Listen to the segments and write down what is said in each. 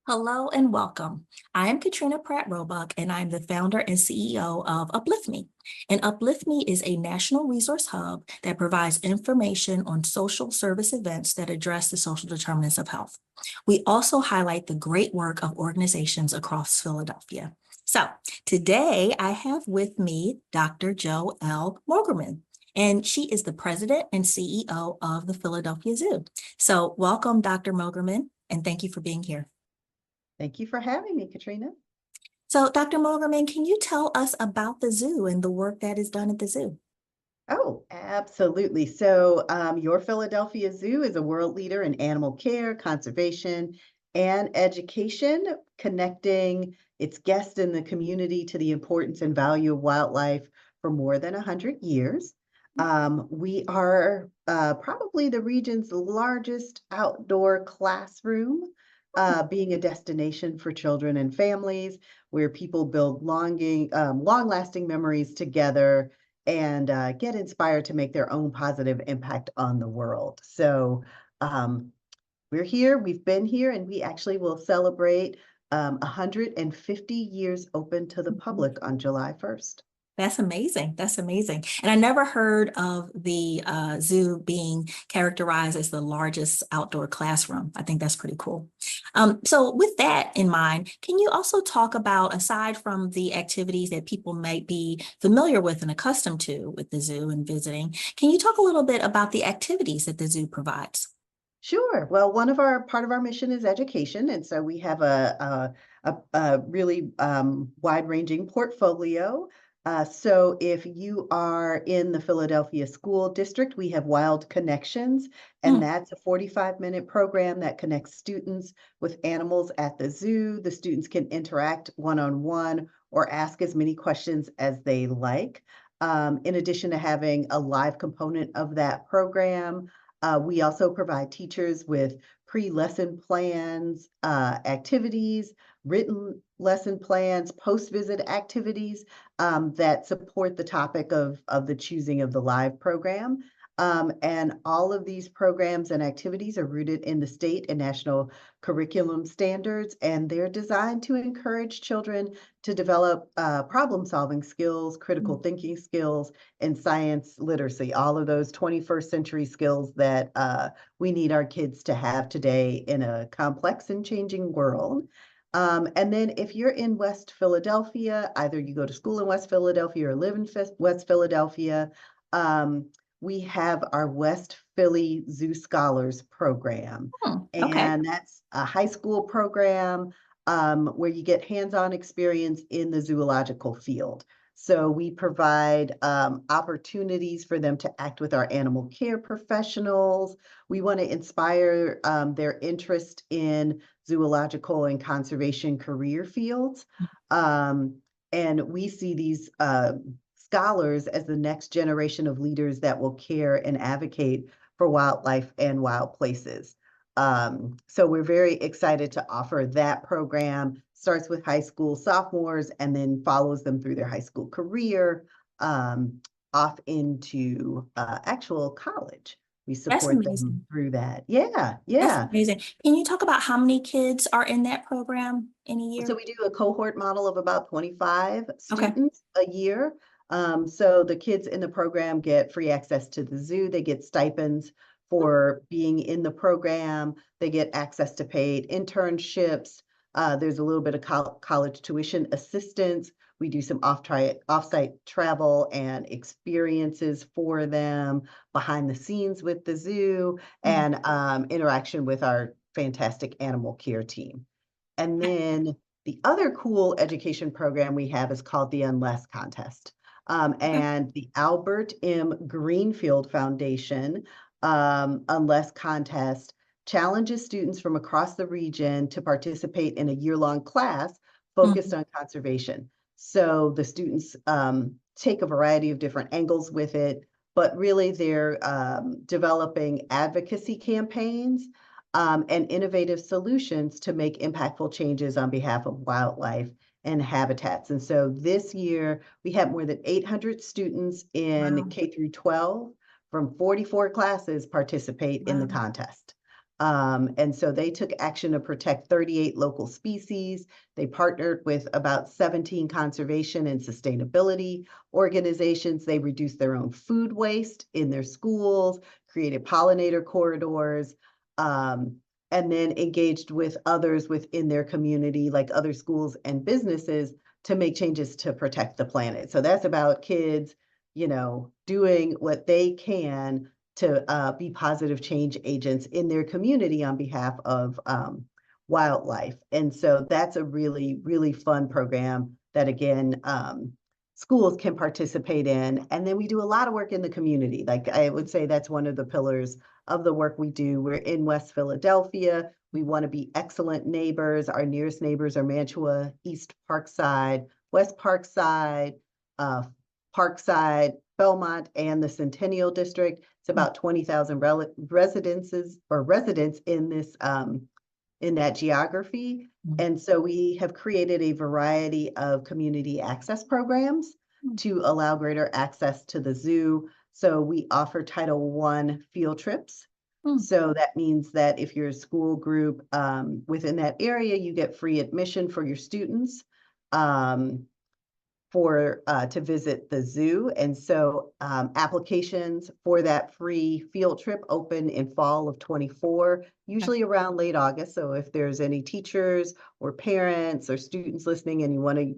Hello and welcome. I am Katrina Pratt Roebuck, and I'm the founder and CEO of Uplifme. And Uplifme is a national resource hub that provides information on social service events that address the social determinants of health. We also highlight the great work of organizations across Philadelphia. So today I have with me Dr. Joelle Morgerman, and she is the president and CEO of the Philadelphia Zoo. So welcome, Dr. Mogerman, and thank you for being here. Thank you for having me, Katrina. So, Dr. Mogerman, can you tell us about the zoo and the work that is done at the zoo? Oh, absolutely. So, your Philadelphia Zoo is a world leader in animal care, conservation, and education, connecting its guests in the community to the importance and value of wildlife for more than 100 years. We are probably the region's largest outdoor classroom, being a destination for children and families where people build long-lasting memories together and get inspired to make their own positive impact on the world. So we're here, we've been here, and we actually will celebrate 150 years open to the public on July 1st. That's amazing. That's amazing. And I never heard of the zoo being characterized as the largest outdoor classroom. I think that's pretty cool. So with that in mind, can you also talk about, aside from the activities that people might be familiar with and accustomed to with the zoo and visiting, can you talk a little bit about the activities that the zoo provides? Sure. Well, part of our mission is education, and so we have a really wide-ranging portfolio. So if you are in the Philadelphia School District, we have Wild Connections, and Mm, that's a 45-minute program that connects students with animals at the zoo. The students can interact one-on-one or ask as many questions as they like. In addition to having a live component of that program, we also provide teachers with pre-lesson plans, activities, written lesson plans, post-visit activities that support the topic of the choosing of the live program. And all of these programs and activities are rooted in the state and national curriculum standards, and they're designed to encourage children to develop problem-solving skills, critical mm. thinking skills, and science literacy, all of those 21st century skills that we need our kids to have today in a complex and changing world. And then if you're in West Philadelphia, either you go to school in West Philadelphia or live in West Philadelphia, we have our West Philly Zoo Scholars program. Okay. And that's a high school program where you get hands-on experience in the zoological field. So we provide opportunities for them to act with our animal care professionals. We want to inspire their interest in zoological and conservation career fields. And we see these scholars as the next generation of leaders that will care and advocate for wildlife and wild places. So we're very excited to offer that program. Starts with high school sophomores and then follows them through their high school career off into actual college. We That's support them amazing. through that. Yeah, That's yeah. amazing. Can you talk about how many kids are in that program in a year? So we do a cohort model of about 25 Okay. students a year. So the kids in the program get free access to the zoo. They get stipends for being in the program. They get access to paid internships. There's a little bit of college tuition assistance. We do some off-site travel and experiences for them, behind the scenes with the zoo, Mm. and interaction with our fantastic animal care team. And then the other cool education program we have is called the Unless Contest. Okay. And the Albert M. Greenfield Foundation Unless Contest challenges students from across the region to participate in a year-long class focused Mhm. on conservation. So the students take a variety of different angles with it, but really they're developing advocacy campaigns and innovative solutions to make impactful changes on behalf of wildlife and habitats. And so this year, we have more than 800 students in Wow. K through 12 from 44 classes participate in the Wow. contest. And so they took action to protect 38 local species. They partnered with about 17 conservation and sustainability organizations. They reduced their own food waste in their schools, created pollinator corridors, and then engaged with others within their community, like other schools and businesses, to make changes to protect the planet. So that's about kids, doing what they can to be positive change agents in their community on behalf of wildlife. And so that's a really, really fun program that, again, schools can participate in. And then we do a lot of work in the community. Like I would say that's one of the pillars of the work we do. We're in West Philadelphia. We want to be excellent neighbors. Our nearest neighbors are Mantua, East Parkside, West Parkside, Parkside, Belmont, and the Centennial District. It's about 20,000 residents in this in that geography. And so we have created a variety of community access programs to allow greater access to the zoo. So we offer Title I field trips. So that means that if you're a school group within that area, you get free admission for your students to visit the zoo. And so applications for that free field trip open in fall of 24, usually around late August. So if there's any teachers or parents or students listening and you want to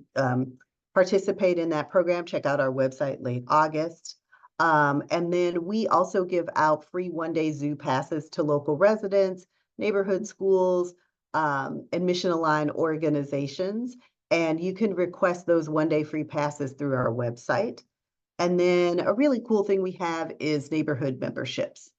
participate in that program, check out our website late August. And then we also give out free one-day zoo passes to local residents, neighborhood schools, admission-aligned organizations. And you can request those one-day free passes through our website. And then a really cool thing we have is neighborhood memberships.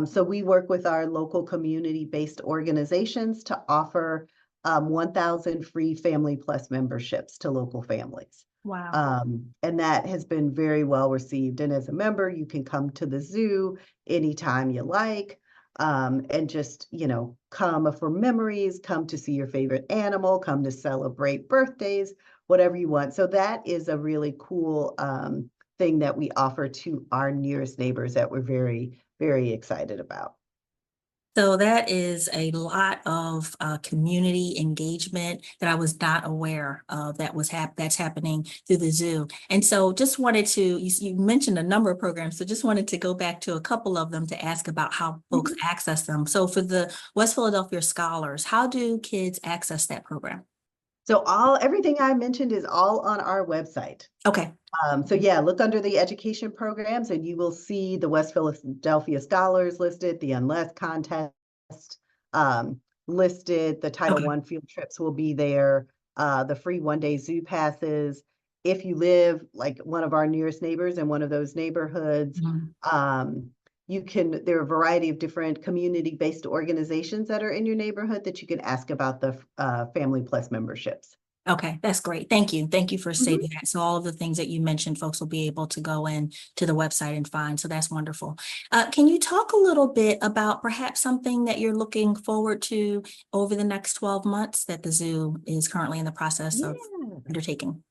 So we work with our local community-based organizations to offer 1,000 free Family Plus memberships to local families. Wow. And that has been very well received. And as a member, you can come to the zoo anytime you like. And just, come for memories, come to see your favorite animal, come to celebrate birthdays, whatever you want. So that is a really cool thing that we offer to our nearest neighbors that we're very, very excited about. So that is a lot of community engagement that I was not aware of that's happening through the zoo. And so just wanted to, you mentioned a number of programs, so just wanted to go back to a couple of them to ask about how folks access them. So for the West Philadelphia Scholars, how do kids access that program? So everything I mentioned is all on our website. Okay. So yeah, look under the education programs and you will see the West Philadelphia Scholars listed, the Unless contest listed, the Title I field trips will be there, the free one-day zoo passes. If you live like one of our nearest neighbors in one of those neighborhoods, there are a variety of different community-based organizations that are in your neighborhood that you can ask about the Family Plus memberships. Okay, that's great. Thank you. Thank you for stating that. So all of the things that you mentioned, folks will be able to go in to the website and find. So that's wonderful. Can you talk a little bit about perhaps something that you're looking forward to over the next 12 months that the zoo is currently in the process of undertaking?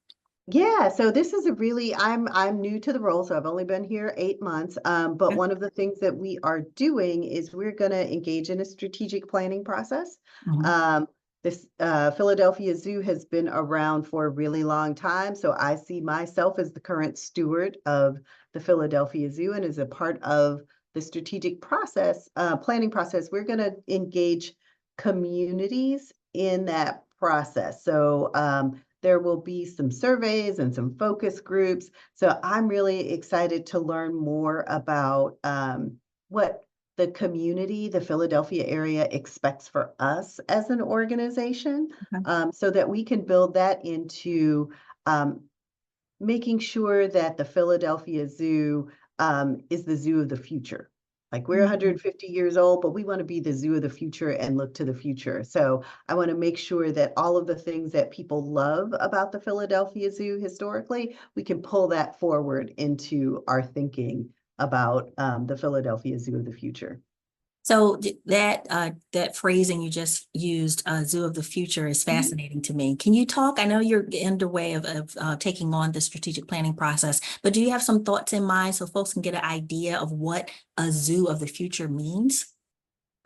Yeah, so this is I'm new to the role, so I've only been here 8 months. But one of the things that we are doing is we're going to engage in a strategic planning process. This Philadelphia Zoo has been around for a really long time, so I see myself as the current steward of the Philadelphia Zoo, and as a part of the strategic process, planning process, we're going to engage communities in that process. So there will be some surveys and some focus groups. So I'm really excited to learn more about what the community, the Philadelphia area expects for us as an organization, so that we can build that into making sure that the Philadelphia Zoo is the zoo of the future. Like we're 150 years old, but we want to be the zoo of the future and look to the future. So I want to make sure that all of the things that people love about the Philadelphia Zoo historically, we can pull that forward into our thinking about the Philadelphia Zoo of the future. So that phrasing you just used, zoo of the future, is fascinating to me. Can you talk? I know you're underway of taking on the strategic planning process, but do you have some thoughts in mind so folks can get an idea of what a zoo of the future means?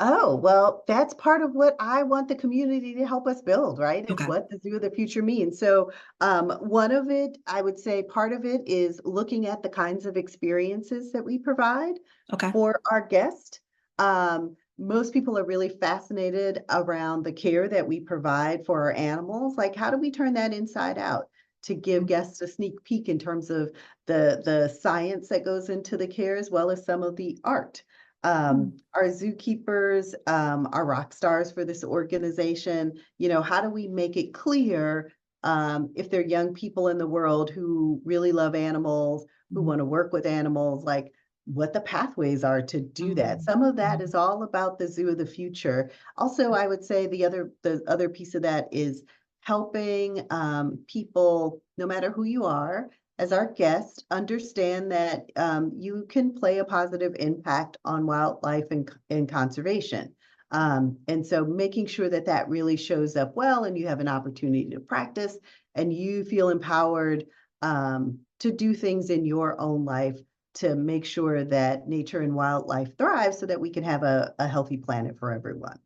Oh, well, that's part of what I want the community to help us build, right? Is Okay. what the zoo of the future means. So, one of it, I would say part of it is looking at the kinds of experiences that we provide Okay. for our guest. Most people are really fascinated around the care that we provide for our animals. Like, how do we turn that inside out to give guests a sneak peek in terms of the science that goes into the care, as well as some of the art. Mhm. Our zookeepers are rock stars for this organization. You know, how do we make it clear if there are young people in the world who really love animals, who Mhm. want to work with animals, like what the pathways are to do that. Mhm. Some of that Mhm. is all about the zoo of the future. Also, I would say the other piece of that is helping people, no matter who you are, as our guest, understand that you can play a positive impact on wildlife and conservation. And so making sure that that really shows up well and you have an opportunity to practice and you feel empowered to do things in your own life to make sure that nature and wildlife thrive so that we can have a healthy planet for everyone.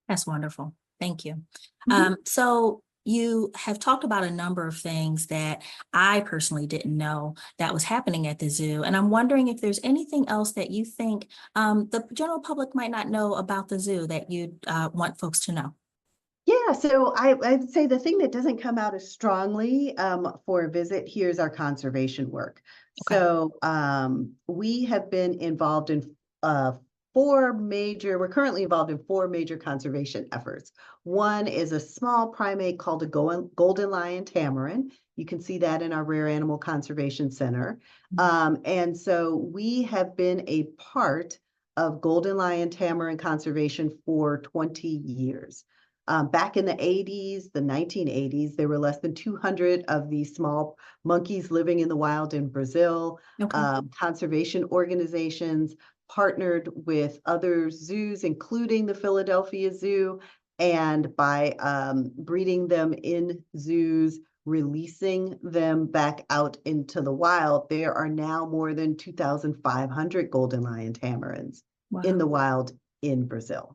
That's wonderful. Thank you. Mhm. So you have talked about a number of things that I personally didn't know that was happening at the zoo. And I'm wondering if there's anything else that you think the general public might not know about the zoo that you'd want folks to know. Yeah, so I'd say the thing that doesn't come out as strongly for a visit here is our conservation work. Okay. So we have been involved in we're currently involved in four major conservation efforts. One is a small primate called a golden lion tamarin. You can see that in our Rare Animal Conservation Center. Mhm. And so we have been a part of golden lion tamarin conservation for 20 years. Back in the 80s, the 1980s, there were less than 200 of these small monkeys living in the wild in Brazil. Okay. Conservation organizations partnered with other zoos, including the Philadelphia Zoo, and by breeding them in zoos, releasing them back out into the wild, there are now more than 2,500 golden lion tamarins in Wow. the wild in Brazil.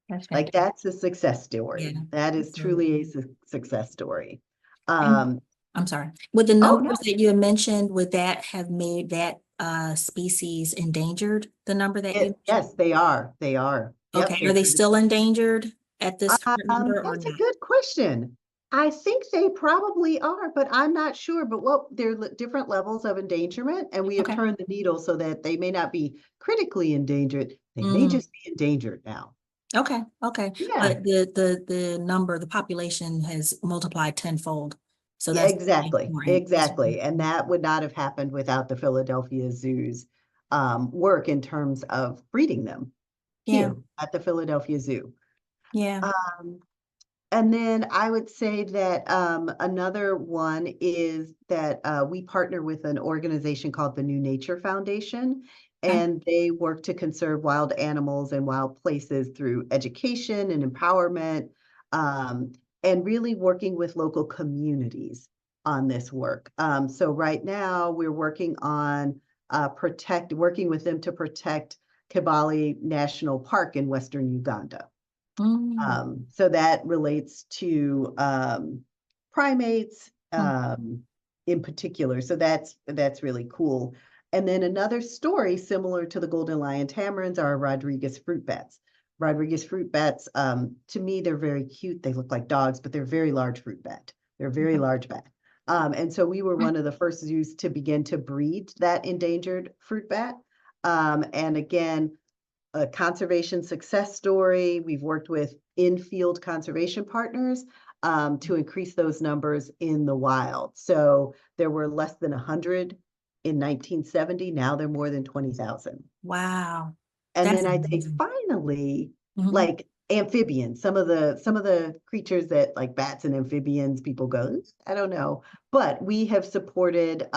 That's Like, fantastic. that's a success Yeah. story. That is Absolutely. truly a success story. And Um, I'm sorry. With the oh, no, numbers that you had mentioned, would that have made that species endangered, the number that you mentioned? yes, they are. They are. Yep, Okay, they're are they still endangered at this current number or that's a not? good question. I think they probably are, but I'm not sure. But what there are different levels of endangerment, and we have Okay. turned the needle so that they may not be critically endangered. They may Mm, just be endangered now. okay, okay. Yeah. But the number, the population has multiplied tenfold. So Yeah, that's exactly, important. exactly, and that would not have happened without the Philadelphia Zoo's work in terms of breeding them Yeah, here at the Philadelphia Zoo. yeah. Um, and then I would say that another one is that we partner with an organization called the New Nature Foundation, Okay. and they work to conserve wild animals and wild places through education and empowerment, um, and really working with local communities on this work. So right now we're working on working with them to protect Kibale National Park in Western Uganda. Mm, So that relates to primates mm, in particular. So that's really cool. And then another story similar to the golden lion tamarins are Rodriguez fruit bats. Rodriguez fruit bats, to me, they're very cute. They look like dogs, but they're very large fruit bat. They're a very okay. large bat. And so we were Mm, one of the first zoos to begin to breed that endangered fruit bat. And again, a conservation success story. We've worked with in-field conservation partners to increase those numbers in the wild. So there were less than 100 in 1970. Now they're more than 20,000. wow. And That's then I'd say amazing. finally, Mhm. like amphibians, some of the creatures that like bats and amphibians, people go, I don't know. But we have supported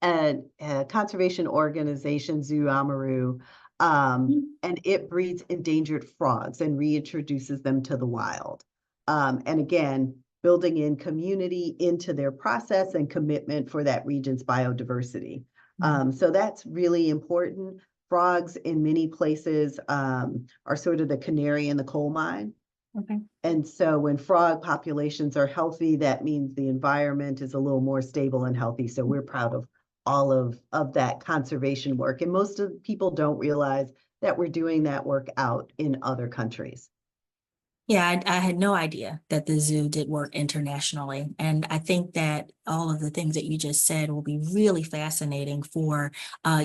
a conservation organization, Zoo Amaru, Mm, and it breeds endangered frogs and reintroduces them to the wild. And again, building in community into their process and commitment for that region's biodiversity. mm, So that's really important frogs in many places are sort of the canary in the coal mine. Okay. And so when frog populations are healthy, that means the environment is a little more stable and healthy. So we're proud of all of that conservation work. And most of people don't realize that we're doing that work out in other countries. Yeah, I had no idea that the zoo did work internationally. And I think that all of the things that you just said will be really fascinating for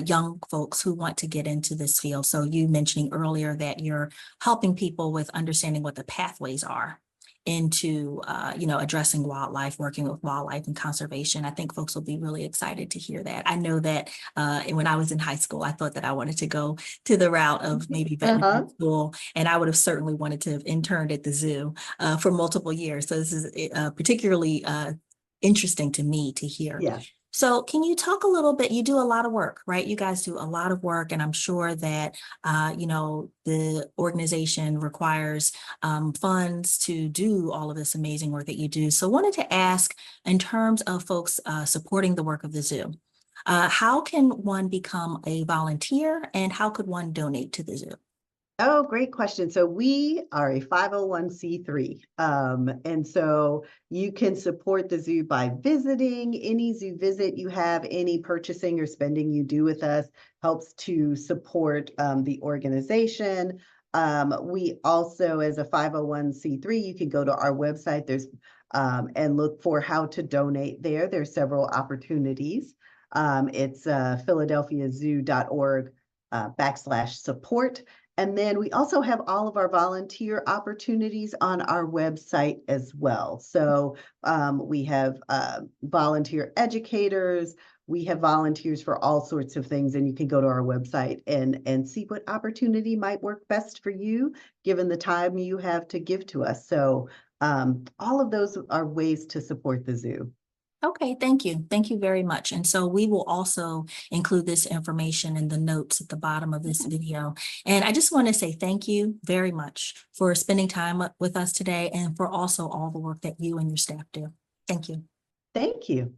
young folks who want to get into this field. So you mentioning earlier that you're helping people with understanding what the pathways are into, addressing wildlife, working with wildlife and conservation. I think folks will be really excited to hear that. I know that when I was in high school, I thought that I wanted to go to the route of maybe veterinary school, and I would have certainly wanted to have interned at the zoo for multiple years. So this is particularly interesting to me to hear. Yeah. So can you talk a little bit? You do a lot of work, right? You guys do a lot of work, and I'm sure that, the organization requires funds to do all of this amazing work that you do. So wanted to ask, in terms of folks supporting the work of the zoo, how can one become a volunteer, and how could one donate to the zoo? Oh, great question. So we are a 501c3. And so you can support the zoo by visiting. Any zoo visit you have, any purchasing or spending you do with us helps to support the organization. We also, as a 501c3, you can go to our website. There's and look for how to donate there. There's several opportunities. It's philadelphiazoo.org /support. And then we also have all of our volunteer opportunities on our website as well. So we have volunteer educators, we have volunteers for all sorts of things, and you can go to our website and see what opportunity might work best for you, given the time you have to give to us. So all of those are ways to support the zoo. Okay, thank you. Thank you very much. And so we will also include this information in the notes at the bottom of this video. And I just want to say thank you very much for spending time with us today, and for also all the work that you and your staff do. Thank you. Thank you.